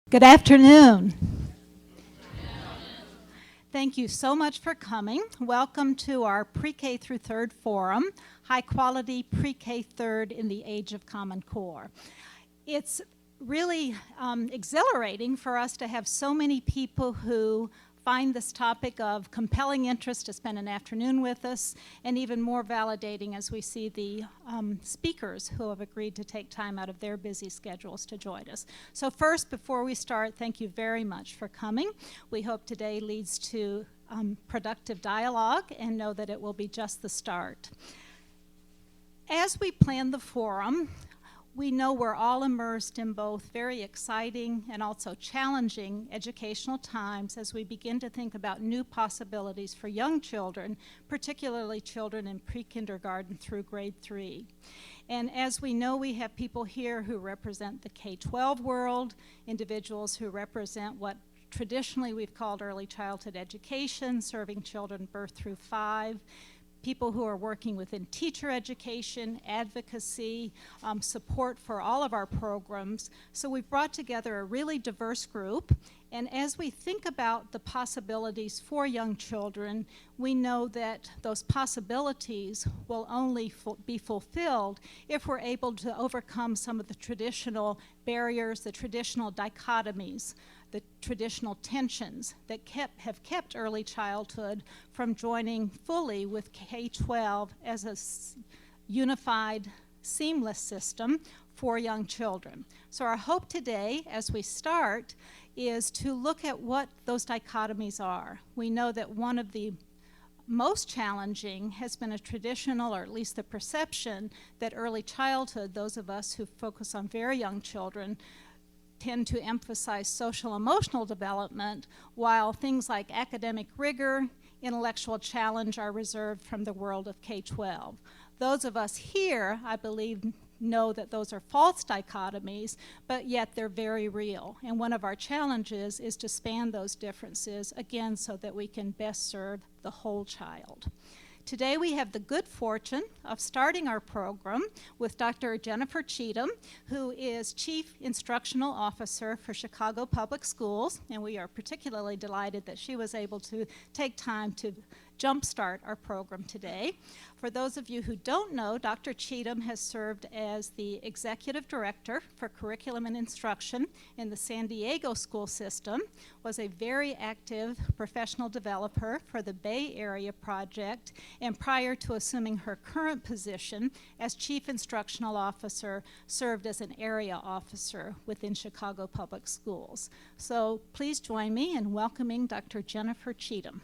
Good afternoon. Thank you so much for coming. Welcome to our Pre-K through 3rd Forum, High Quality Pre-K 3rd in the Age of Common Core. It's really exhilarating for us to have so many people who find this topic of compelling interest to spend an afternoon with us, and even more validating as we see the speakers who have agreed to take time out of their busy schedules to join us. So first, before we start, thank you very much for coming. We hope today leads to productive dialogue, and know that it will be just the start. As we plan the forum, we know we're all immersed in both very exciting and also challenging educational times as we begin to think about new possibilities for young children, particularly children in pre-kindergarten through grade 3. And as we know, we have people here who represent the K-12 world, individuals who represent what traditionally we've called early childhood education, serving children birth through 5, people who are working within teacher education, advocacy, support for all of our programs. So we've brought together a really diverse group, and as we think about the possibilities for young children, we know that those possibilities will only be fulfilled if we're able to overcome some of the traditional barriers, the traditional dichotomies, the traditional tensions that have kept early childhood from joining fully with K-12 as a unified, seamless system for young children. So our hope today, as we start, is to look at what those dichotomies are. We know that one of the most challenging has been a traditional, or at least the perception, that early childhood, those of us who focus on very young children, tend to emphasize social emotional development, while things like academic rigor, intellectual challenge are reserved from the world of K-12. Those of us here, I believe, know that those are false dichotomies, but yet they're very real. And one of our challenges is to span those differences, again, so that we can best serve the whole child. Today we have the good fortune of starting our program with Dr. Jennifer Cheatham, who is Chief Instructional Officer for Chicago Public Schools, and we are particularly delighted that she was able to take time to jumpstart our program today. For those of you who don't know, Dr. Cheatham has served as the Executive Director for Curriculum and Instruction in the San Diego school system, was a very active professional developer for the Bay Area project, and prior to assuming her current position as Chief Instructional Officer, served as an area officer within Chicago Public Schools. So please join me in welcoming Dr. Jennifer Cheatham.